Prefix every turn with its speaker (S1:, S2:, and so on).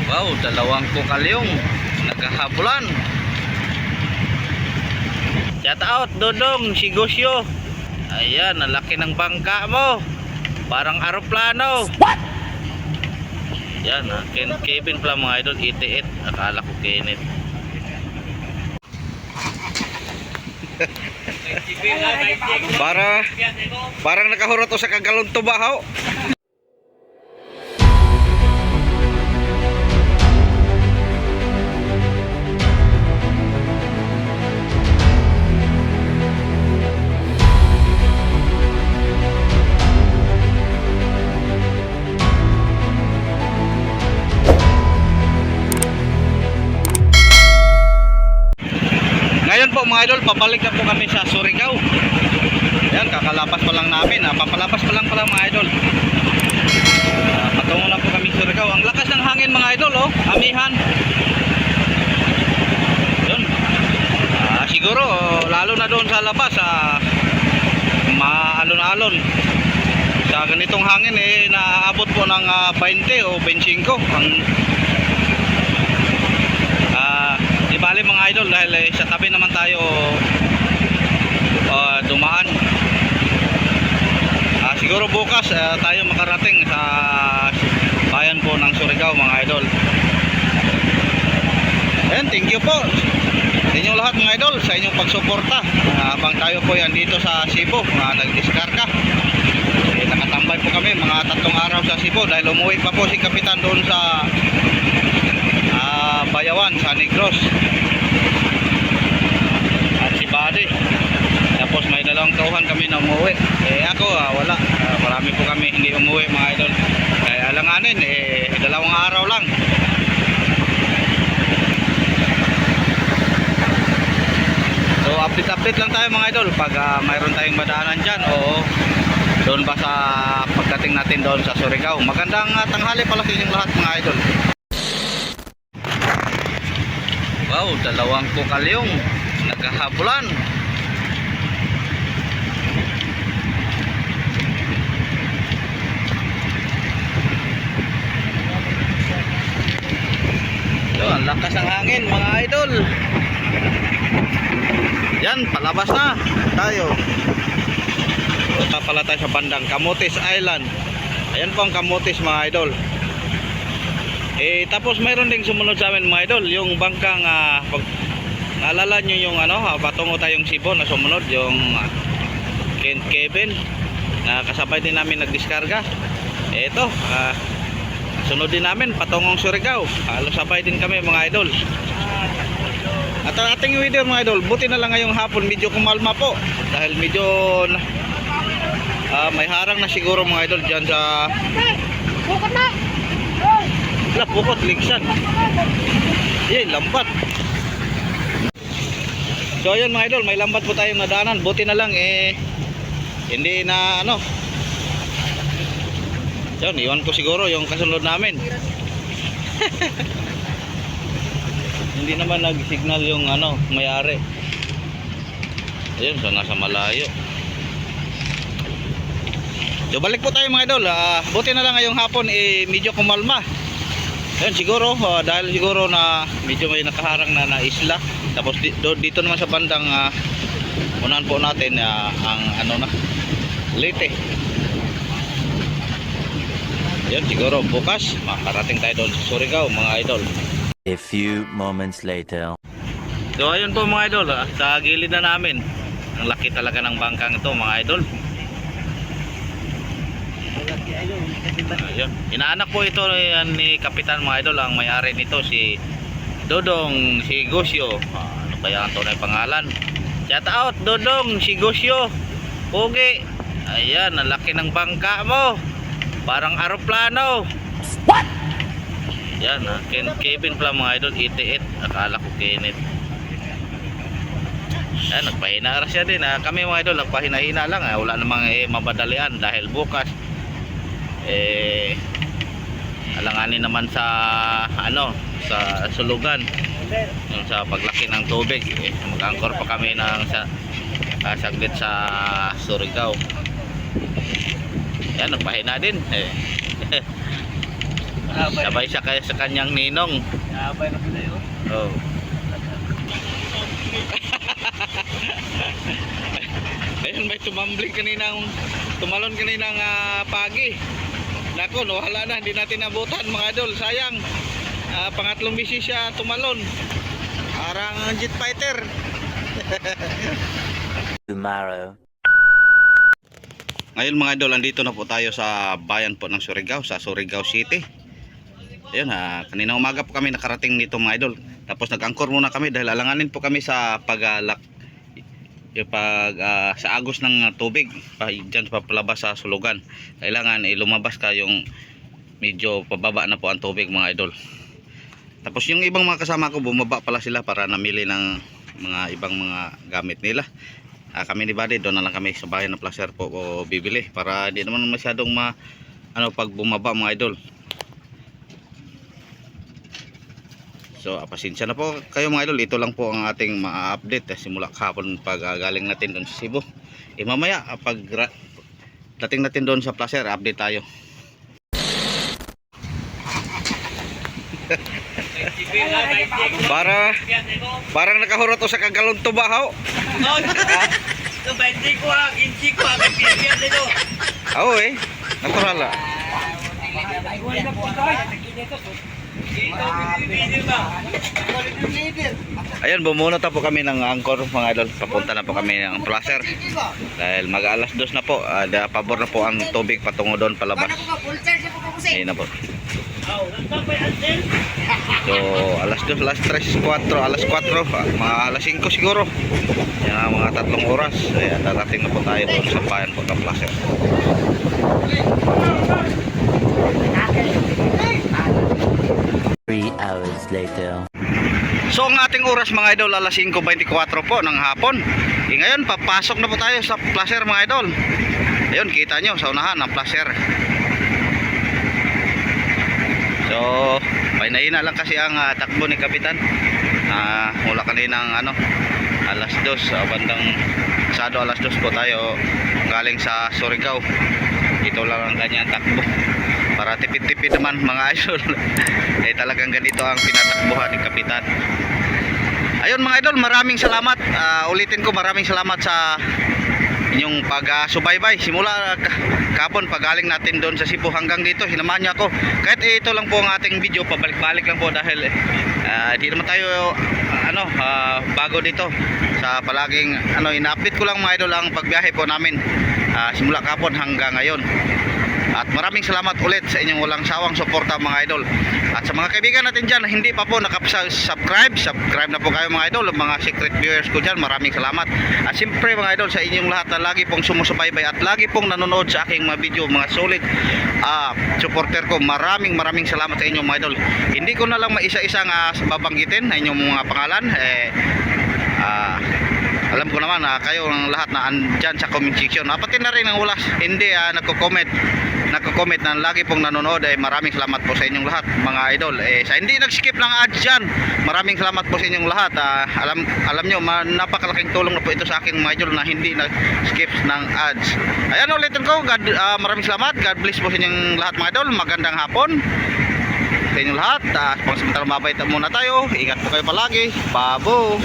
S1: Wow, dalawang kukalyong naghahabulan. Shout out Dodong Sigosyo. Ayan, ang laki ng bangka mo. Parang aeroplano. What? Yan, Kevin pala mga idol, 88. Akala ko Kenneth. Parang nakahurot to sa kagalon tubahaw. Ngayon po mga idol, pabalik na po kami sa Surigao. Ayan, kakalapas pa lang namin. Papalapas pa lang pala mga idol. Patungo lang po kami sa Surigao. Ang lakas ng hangin mga idol, oh. Amihan. Yun. Siguro, lalo na doon sa labas, maalon-alon. Sa ganitong hangin, naaabot po ng 20 o 25. Di bali mga idol, dahil sa tabi naman tayo dumaan. Siguro bukas tayo makarating sa bayan po ng Surigao mga idol. And thank you po sa inyong lahat mga idol sa inyong pagsuporta habang tayo po yan dito sa Cebu, nagdiskarga. Nakatambay po kami mga 3 araw sa Cebu dahil umuwi pa po si Kapitan doon sa Bayawan, sa Negros at si Buddy. Tapos may dalawang tauhan kami na umuwi. Ako wala, marami po kami hindi umuwi mga idol. Kaya alanganin, 2 araw lang. So update lang tayo mga idol pag mayroon tayong madaanan dyan o doon ba sa pagdating natin doon sa Surigao. Magandang tanghali pala sa inyong lahat mga idol. Wow, dalawang kukalyong naghahabulan. So, ang lakas ng hangin mga idol. Yan, palabas na tayo. Punta pala tayo sa bandang Camotes Island. Ayan po ang Camotes mga idol. Tapos mayroon ding sumunod sa amin mga idol, yung bangkang pag naalala nyo yung patungo tayong Cebu na sumunod, yung Kevin na kasabay din namin nagdiskarga. Ito, sunod din namin patungong Surigao. Halos sabay din kami mga idol. At ang ating video mga idol, buti na lang ngayong hapon medyo kumalma po dahil medyo may harang na siguro mga idol dyan sa pukot, ligsan. Lambat. So ayun mga idol, may lambat po tayong nadaanan. Buti na lang hindi na yun, iwan ko siguro yung kasunod namin. Hindi naman nag-signal yung may-ari. Ayun, so nasa malayo. So balik po tayo mga idol. Buti na lang ngayong hapon medyo kumalma. Ayun, siguro dahil siguro na medyo may nakaharang na isla. Tapos dito naman sa bandang unahan po natin ang Leyte. Ayun, siguro bukas makarating tayo doon sa Surigao mga idol.
S2: A few moments later.
S1: So ayun po mga idol, sa gilid na namin. Ang laki talaga ng bangkang ito mga idol. Ayun. Inaanak po ito ni Kapitan mga idol. Ang may-ari nito si Dodong Sigosyo. Ano kaya ang tunay pangalan? Shout out Dodong Sigosyo. Pugi. Ayan, ang laki ng bangka mo. Parang aeroplano. What? Yan, Kevin pala mga idol, 88. Akala ko Kenneth. Yan, nagpahina siya din. Kami mga idol, nagpahina-hina lang. Wala namang mabadalian dahil bukas alanganin naman sa sa sulugan yung sa paglaki ng tubig. Mag-angkor pa kami ng saglit sa Surigao. Yan, nagpahina din Sabay siya kaya sa kanyang ninong.
S3: Abay na pala yun.
S1: Oh. Ayun, may tumalon kaninang pagi. Nako, no, wala na, hindi natin nabutan mga idol. Sayang. Pangatlong bisi siya tumalon. Parang jet fighter.
S2: Tomorrow.
S1: Ngayon mga idol, andito na po tayo sa bayan po ng Surigao, sa Surigao City. Ayun, kanina umaga po kami nakarating nito mga idol. Tapos nag-angkor muna kami dahil alanganin po kami sa sa agos ng tubig diyan pa palabas sa sulugan. Kailangan lumabas kayong medyo pababa na po ang tubig mga idol. Tapos yung ibang mga kasama ko bumaba pala sila para namili ng mga ibang mga gamit nila. Kami ni Buddy doon na lang kami sa bayan ng Placer po o bibili para hindi naman masyadong pag bumaba mga idol. So pasensya na po kayo mga idol, ito lang po ang ating ma-update simula kahapon pag galing natin doon sa Cebu. Mamaya pag dating natin doon sa Placer, update tayo. Parang nakahurot to sa kagalon tubahaw.
S3: Ito, 20 ko 15 ko may piyan dito.
S1: Oo natural la. Ayun, bumunot na po kami ng angkor mga idol. Papunta na po kami ng Placer. Dahil mag-alas 2 na po. Pabor na po ang tubig patungo doon palabas. Ayun na po. So alas 2, alas 3, 4, alas 4, mga alas 5 siguro. Yung mga 3 oras. Ayan, darating na po tayo doon sa bayan po ng Placer.
S2: 3 hours later.
S1: So ang ating oras mga idol, alas 5:24 po ng hapon. Ngayon papasok na po tayo sa Placer mga idol. Ayun, kita nyo sa unahan ng Placer. So pahinahina lang kasi ang takbo ni Kapitan. Mula kaninang alas 2, bandang Sado alas 2 po tayo galing sa Surigao. Ito lang ang kanyang takbo para tipid-tipid naman mga idol. Talagang ganito ang pinatakbuhan ni Kapitan. Ayun mga idol, maraming salamat. Ulitin ko, maraming salamat sa inyong pag-subaybay simula kapon pagaling natin doon sa Cebu hanggang dito. Hinamahan niyo ako kahit ito lang po ang ating video, pabalik-balik lang po dahil di naman tayo bago dito sa palaging ina-update ko lang mga idol ang pagbiyahe po namin simula kapon hanggang ngayon. At maraming salamat ulit sa inyong walang sawang suporta mga idol. At sa mga kaibigan natin dyan na hindi pa po subscribe na po kayo mga idol. Mga secret viewers ko dyan, maraming salamat. At siyempre mga idol, sa inyong lahat na lagi pong sumusubaybay at lagi pong nanonood sa aking mga video, mga solid supporter ko, maraming salamat sa inyo mga idol. Hindi ko na lang maisa-isang babanggitin na inyong mga pangalan. Alam ko naman kayo ang lahat na andyan sa comment section. Pati na rin ang ulas hindi nagko-comment na lagi pong nanonood. Maraming salamat po sa inyong lahat mga idol. Sa hindi nag-skip ng ads dyan, maraming salamat po sa inyong lahat. Alam nyo, napakalaking tulong na po ito sa akin mga idol na hindi nag-skip ng ads. Ayan, ulitin ko, maraming salamat. God bless po sa inyong lahat mga idol. Magandang hapon sa inyong lahat. Pang samantala mabait muna tayo. Ingat po kayo palagi. Babo.